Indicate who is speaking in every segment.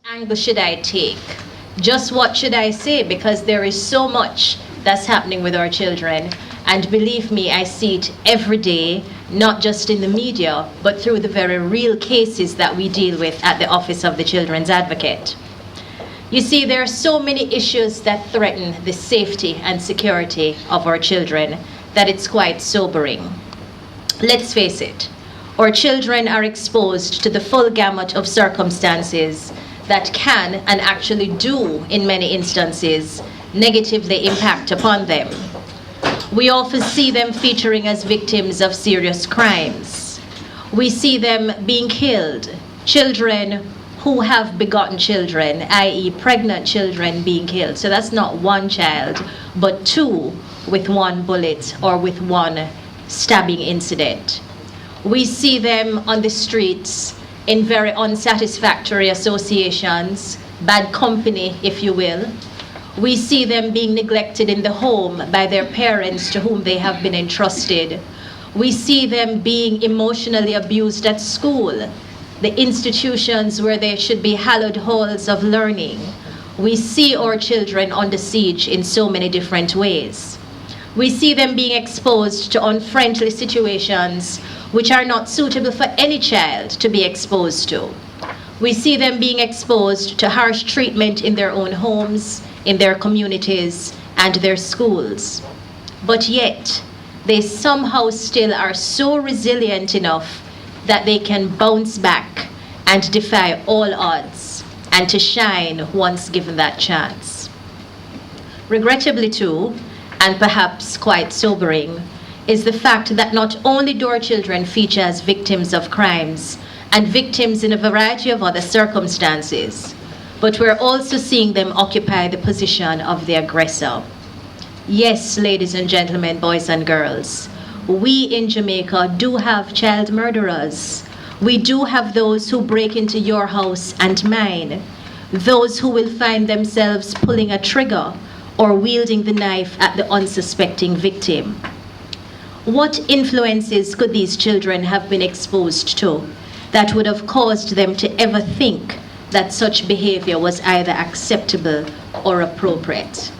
Speaker 1: angle should I take? Just what should I say? Because there is so much that's happening with our children. And believe me, I see it every day, not just in the media, but through the very real cases that we deal with at the Office of the Children's Advocate. You see, there are so many issues that threaten the safety and security of our children that it's quite sobering. Let's face it, our children are exposed to the full gamut of circumstances that can and actually do, in many instances, negatively impact upon them. We often see them featuring as victims of serious crimes. We see them being killed, children who have begotten children, i.e. pregnant children being killed. So that's not one child, but two with one bullet or with one stabbing incident. We see them on the streets in very unsatisfactory associations, bad company, if you will. We see them being neglected in the home by their parents to whom they have been entrusted. We see them being emotionally abused at school, the institutions where they should be hallowed halls of learning. We see our children under siege in so many different ways. We see them being exposed to unfriendly situations which are not suitable for any child to be exposed to. We see them being exposed to harsh treatment in their own homes, in their communities, and their schools. But yet, they somehow still are so resilient enough that they can bounce back and defy all odds and to shine once given that chance. Regrettably too, and perhaps quite sobering, is the fact that not only do our children feature as victims of crimes and victims in a variety of other circumstances, but we're also seeing them occupy the position of the aggressor. Yes, ladies and gentlemen, boys and girls, we in Jamaica do have child murderers. We do have those who break into your house and mine, those who will find themselves pulling a trigger or wielding the knife at the unsuspecting victim. What influences could these children have been exposed to that would have caused them to ever think that such behavior was either acceptable or appropriate?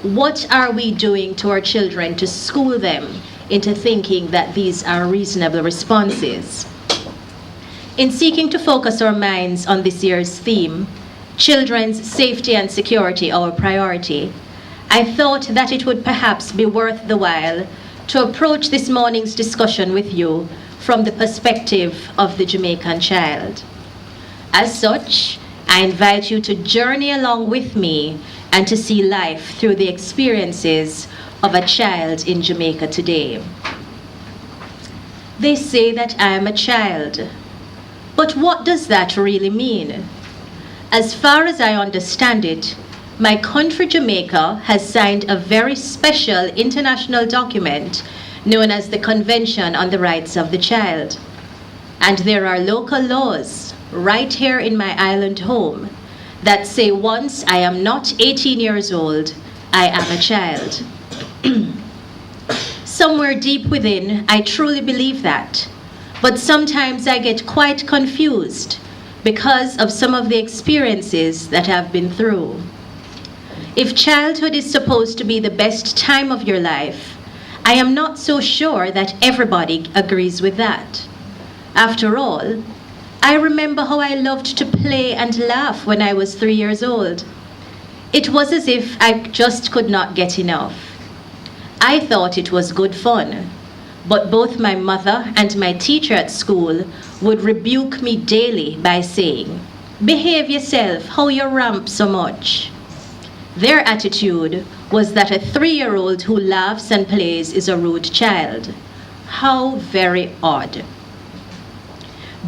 Speaker 1: What are we doing to our children to school them into thinking that these are reasonable responses? In seeking to focus our minds on this year's theme, children's safety and security, our priority, I thought that it would perhaps be worth the while to approach this morning's discussion with you from the perspective of the Jamaican child. As such, I invite you to journey along with me and to see life through the experiences of a child in Jamaica today. They say that I am a child, but what does that really mean? As far as I understand it, my country, Jamaica, has signed a very special international document known as the Convention on the Rights of the Child. And there are local laws right here in my island home that say once I am not 18 years old, I am a child. Somewhere deep within, I truly believe that. But sometimes I get quite confused because of some of the experiences that I've been through. If childhood is supposed to be the best time of your life, I am not so sure that everybody agrees with that. After all, I remember how I loved to play and laugh when I was 3 years old. It was as if I just could not get enough. I thought it was good fun, but both my mother and my teacher at school would rebuke me daily by saying, "Behave yourself, how you ramp so much." Their attitude was that a 3-year-old who laughs and plays is a rude child. How very odd.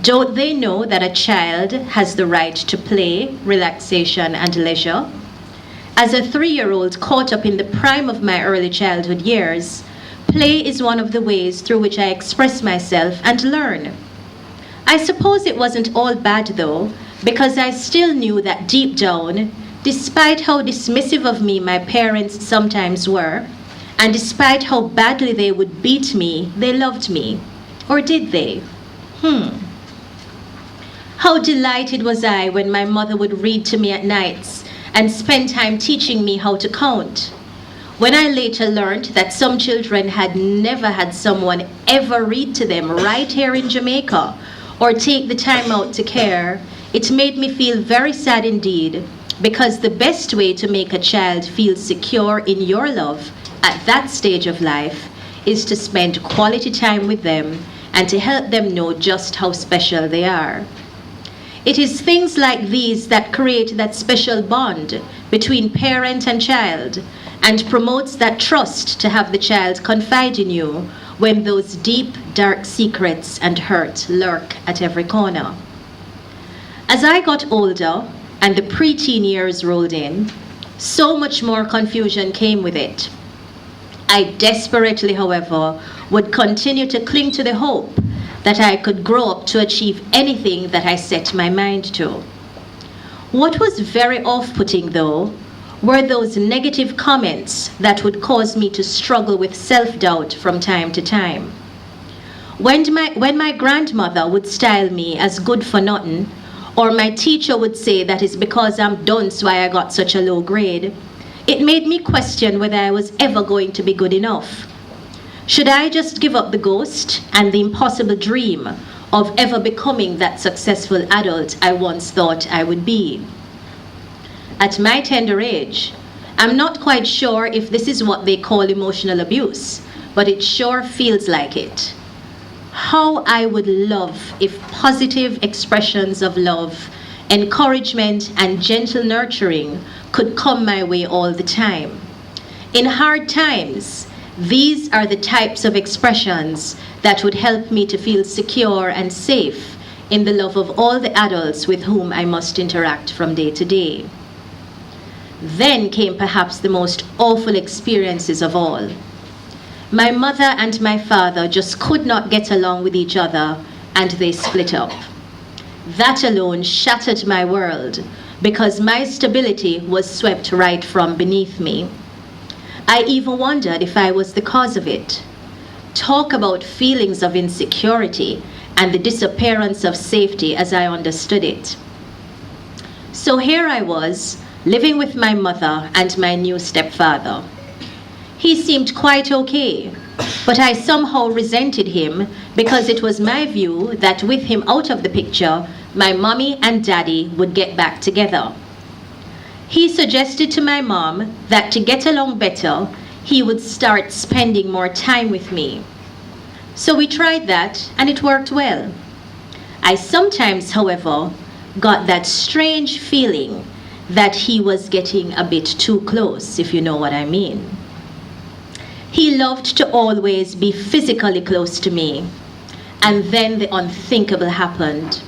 Speaker 1: Don't they know that a child has the right to play, relaxation, and leisure? As a 3-year-old caught up in the prime of my early childhood years, play is one of the ways through which I express myself and learn. I suppose it wasn't all bad though, because I still knew that deep down, despite how dismissive of me my parents sometimes were, and despite how badly they would beat me, they loved me. Or did they? How delighted was I when my mother would read to me at nights and spend time teaching me how to count. When I later learned that some children had never had someone ever read to them right here in Jamaica or take the time out to care, it made me feel very sad indeed, because the best way to make a child feel secure in your love at that stage of life is to spend quality time with them and to help them know just how special they are. It is things like these that create that special bond between parent and child and promotes that trust to have the child confide in you when those deep, dark secrets and hurt lurk at every corner. As I got older and the preteen years rolled in, so much more confusion came with it. I desperately, however, would continue to cling to the hope that I could grow up to achieve anything that I set my mind to. What was very off-putting, though, were those negative comments that would cause me to struggle with self-doubt from time to time. When my grandmother would style me as good for nothing, or my teacher would say that it's because I'm dunce why I got such a low grade, it made me question whether I was ever going to be good enough. Should I just give up the ghost and the impossible dream of ever becoming that successful adult I once thought I would be? At my tender age, I'm not quite sure if this is what they call emotional abuse, but it sure feels like it. How I would love if positive expressions of love, encouragement, and gentle nurturing could come my way all the time. In hard times, these are the types of expressions that would help me to feel secure and safe in the love of all the adults with whom I must interact from day to day. Then came perhaps the most awful experiences of all. My mother and my father just could not get along with each other, and they split up. That alone shattered my world, because my stability was swept right from beneath me. I even wondered if I was the cause of it. Talk about feelings of insecurity and the disappearance of safety as I understood it. So here I was, living with my mother and my new stepfather. He seemed quite okay, but I somehow resented him because it was my view that with him out of the picture, my mommy and daddy would get back together. He suggested to my mom that to get along better, he would start spending more time with me. So we tried that, and it worked well. I sometimes, however, got that strange feeling that he was getting a bit too close, if you know what I mean. He loved to always be physically close to me, and then the unthinkable happened.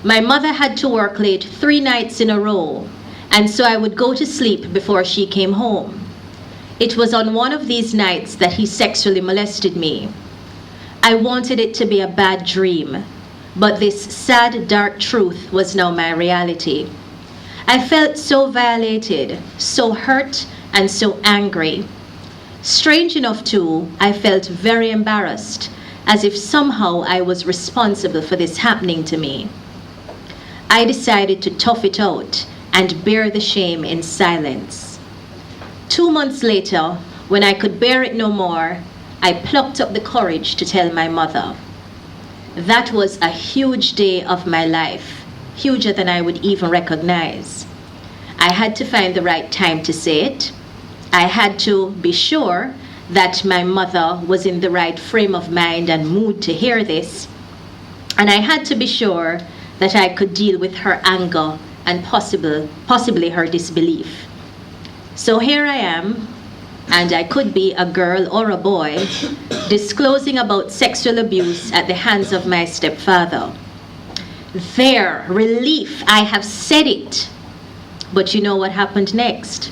Speaker 1: My mother had to work late 3 nights in a row, and so I would go to sleep before she came home. It was on one of these nights that he sexually molested me. I wanted it to be a bad dream, but this sad, dark truth was now my reality. I felt so violated, so hurt, and so angry. Strange enough too, I felt very embarrassed, as if somehow I was responsible for this happening to me. I decided to tough it out and bear the shame in silence. 2 months later, when I could bear it no more, I plucked up the courage to tell my mother. That was a huge day of my life, huger than I would even recognize. I had to find the right time to say it. I had to be sure that my mother was in the right frame of mind and mood to hear this. And I had to be sure that I could deal with her anger and possibly her disbelief. So here I am, and I could be a girl or a boy, disclosing about sexual abuse at the hands of my stepfather. There, relief, I have said it. But you know what happened next?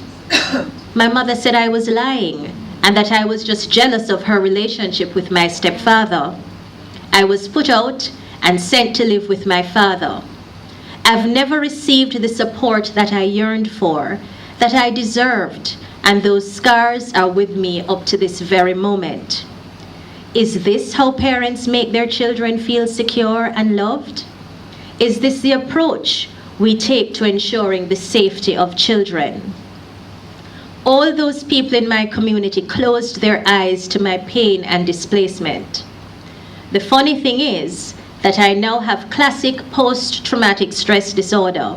Speaker 1: My mother said I was lying and that I was just jealous of her relationship with my stepfather. I was put out and sent to live with my father. I've never received the support that I yearned for, that I deserved, and those scars are with me up to this very moment. Is this how parents make their children feel secure and loved? Is this the approach we take to ensuring the safety of children? All those people in my community closed their eyes to my pain and displacement. The funny thing is that I now have classic post-traumatic stress disorder.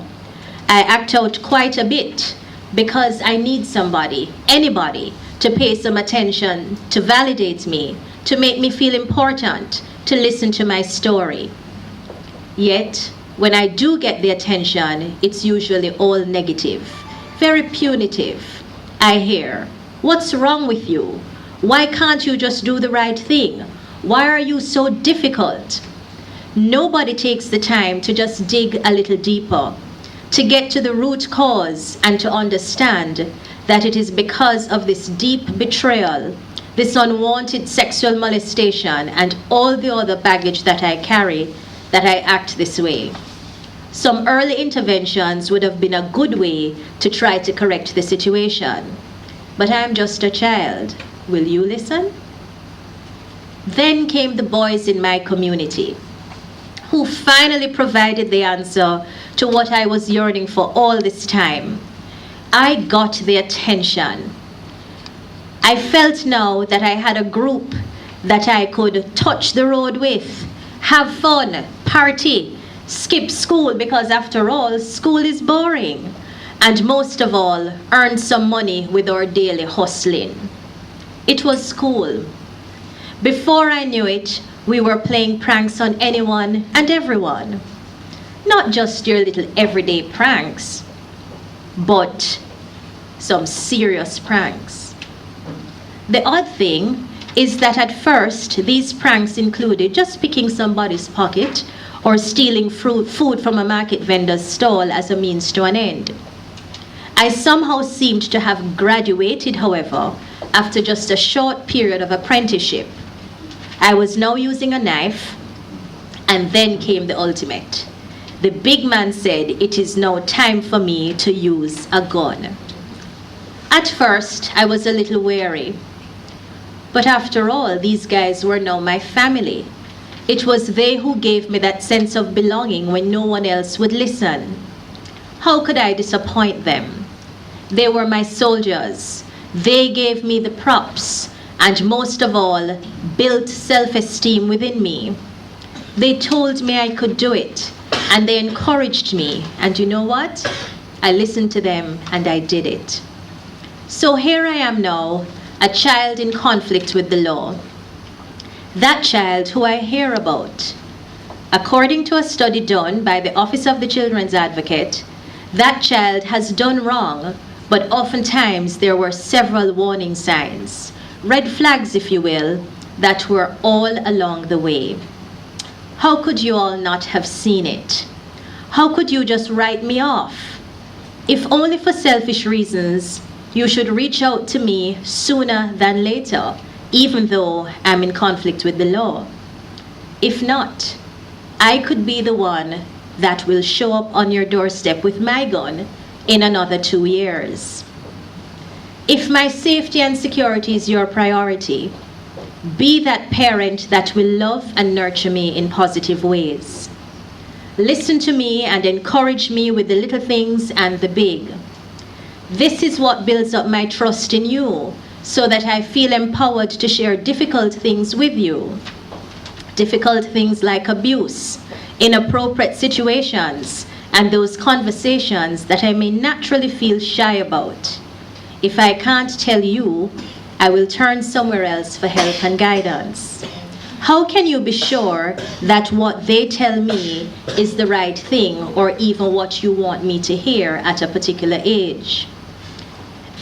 Speaker 1: I act out quite a bit because I need somebody, anybody, to pay some attention, to validate me, to make me feel important, to listen to my story. Yet, when I do get the attention, it's usually all negative, very punitive. I hear, "What's wrong with you? Why can't you just do the right thing? Why are you so difficult?" Nobody takes the time to just dig a little deeper, to get to the root cause and to understand that it is because of this deep betrayal, this unwanted sexual molestation, and all the other baggage that I carry that I act this way. Some early interventions would have been a good way to try to correct the situation. But I'm just a child. Will you listen? Then came the boys in my community, who finally provided the answer to what I was yearning for all this time. I got the attention. I felt now that I had a group that I could touch the road with, have fun, party, skip school because after all, school is boring, and most of all, earn some money with our daily hustling. It was school. Before I knew it, we were playing pranks on anyone and everyone. Not just your little everyday pranks, but some serious pranks. The odd thing is that at first, these pranks included just picking somebody's pocket or stealing food from a market vendor's stall as a means to an end. I somehow seemed to have graduated, however, after just a short period of apprenticeship. I was now using a knife, and then came the ultimate. The big man said, "It is now time for me to use a gun." At first, I was a little wary. But after all, these guys were now my family. It was they who gave me that sense of belonging when no one else would listen. How could I disappoint them? They were my soldiers. They gave me the props, and most of all, built self-esteem within me. They told me I could do it, and they encouraged me. And you know what? I listened to them, and I did it. So here I am now, a child in conflict with the law. That child who I hear about. According to a study done by the Office of the Children's Advocate, that child has done wrong, but oftentimes there were several warning signs, red flags if you will, that were all along the way. How could you all not have seen it? How could you just write me off? If only for selfish reasons, you should reach out to me sooner than later, even though I'm in conflict with the law. If not, I could be the one that will show up on your doorstep with my gun in another 2 years. If my safety and security is your priority, be that parent that will love and nurture me in positive ways. Listen to me and encourage me with the little things and the big. This is what builds up my trust in you, so that I feel empowered to share difficult things with you. Difficult things like abuse, inappropriate situations, and those conversations that I may naturally feel shy about. If I can't tell you, I will turn somewhere else for help and guidance. How can you be sure that what they tell me is the right thing or even what you want me to hear at a particular age?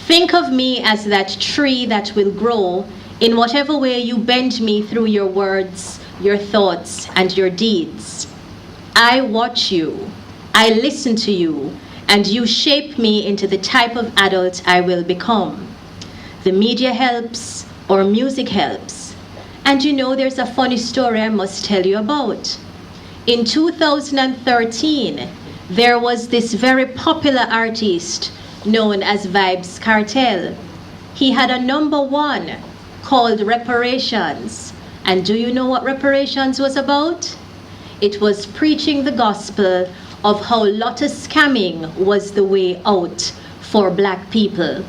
Speaker 1: Think of me as that tree that will grow in whatever way you bend me through your words, your thoughts, and your deeds. I watch you, I listen to you, and you shape me into the type of adult I will become. The media helps, or music helps. And you know, there's a funny story I must tell you about. In 2013, there was this very popular artist known as Vybz Kartel. He had a #1 called Reparations. And do you know what Reparations was about? It was preaching the gospel of how lotto scamming was the way out for black people.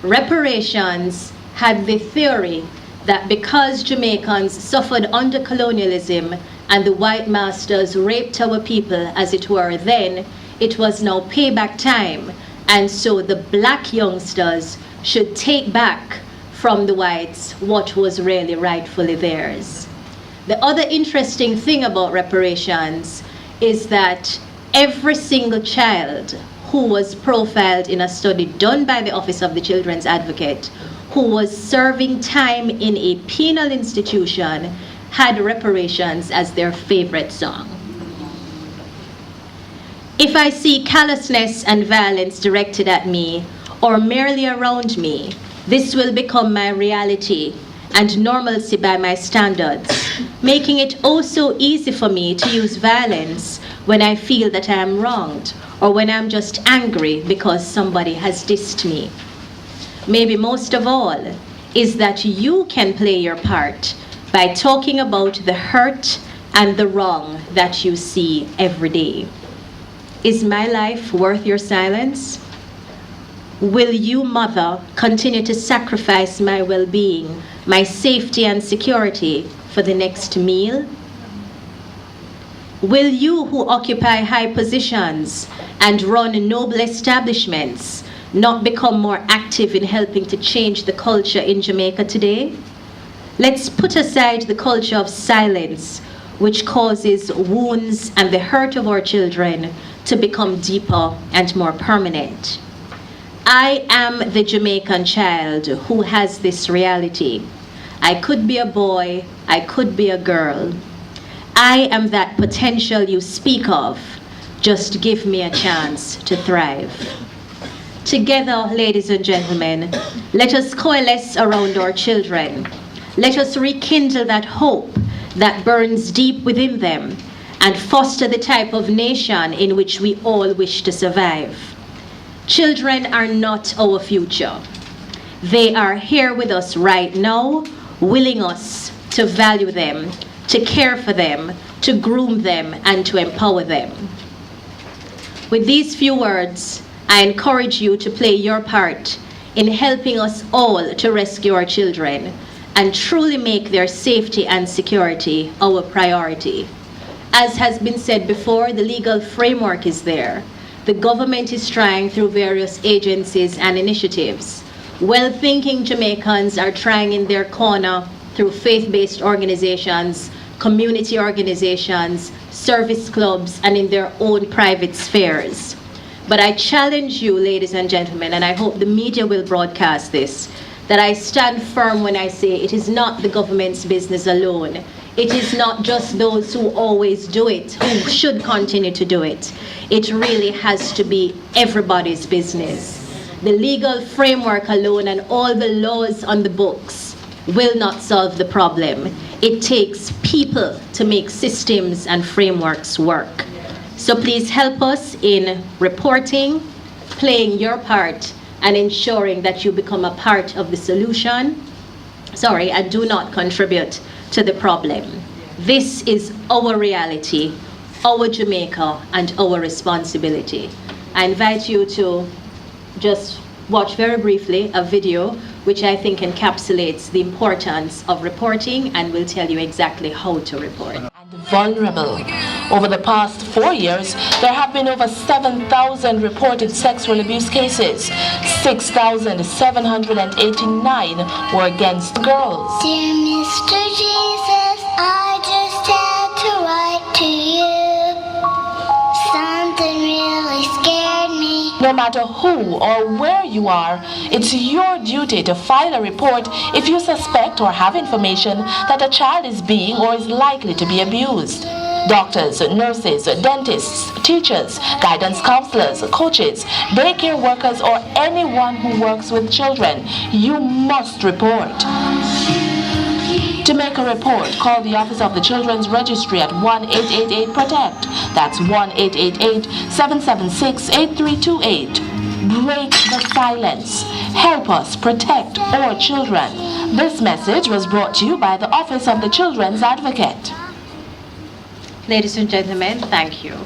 Speaker 1: Reparations had the theory that because Jamaicans suffered under colonialism and the white masters raped our people, as it were then, it was now payback time, and so the black youngsters should take back from the whites what was really rightfully theirs. The other interesting thing about reparations is that every single child who was profiled in a study done by the Office of the Children's Advocate, who was serving time in a penal institution, had reparations as their favorite song. If I see callousness and violence directed at me or merely around me, this will become my reality and normalcy by my standards, making it oh so easy for me to use violence when I feel that I am wronged or when I'm just angry because somebody has dissed me. Maybe most of all is that you can play your part by talking about the hurt and the wrong that you see every day. Is my life worth your silence? Will you, mother, continue to sacrifice my well-being, my safety and security for the next meal? Will you, who occupy high positions and run noble establishments, not become more active in helping to change the culture in Jamaica today? Let's put aside the culture of silence, which causes wounds and the hurt of our children to become deeper and more permanent. I am the Jamaican child who has this reality. I could be a boy, I could be a girl. I am that potential you speak of. Just give me a chance to thrive. Together, ladies and gentlemen, let us coalesce around our children. Let us rekindle that hope that burns deep within them and foster the type of nation in which we all wish to survive. Children are not our future. They are here with us right now, willing us to value them, to care for them, to groom them, and to empower them. With these few words, I encourage you to play your part in helping us all to rescue our children and truly make their safety and security our priority. As has been said before, the legal framework is there. The government is trying through various agencies and initiatives. Well-thinking Jamaicans are trying in their corner through faith-based organizations, community organizations, service clubs, and in their own private spheres. But I challenge you, ladies and gentlemen, and I hope the media will broadcast this, that I stand firm when I say it is not the government's business alone. It is not just those who always do it, who should continue to do it. It really has to be everybody's business. The legal framework alone and all the laws on the books will not solve the problem. It takes people to make systems and frameworks work. So please help us in reporting, playing your part, and ensuring that you become a part of the solution. And do not contribute to the problem. This is our reality, our Jamaica, and our responsibility. I invite you to just watch very briefly a video which I think encapsulates the importance of reporting and will tell you exactly how to report.
Speaker 2: Vulnerable. Over the past 4 years, there have been over 7,000 reported sexual abuse cases. 6,789 were against girls.
Speaker 3: Dear Mr. Jesus, I just had to write to you. Something really scared me.
Speaker 2: No matter who or where you are, it's your duty to file a report if you suspect or have information that a child is being or is likely to be abused. Doctors, nurses, dentists, teachers, guidance counselors, coaches, daycare workers, or anyone who works with children, you must report. To make a report, call the Office of the Children's Registry at 1-888-PROTECT. That's 1-888-776-8328. Break the silence. Help us protect our children. This message was brought to you by the Office of the Children's Advocate.
Speaker 1: Ladies and gentlemen, thank you.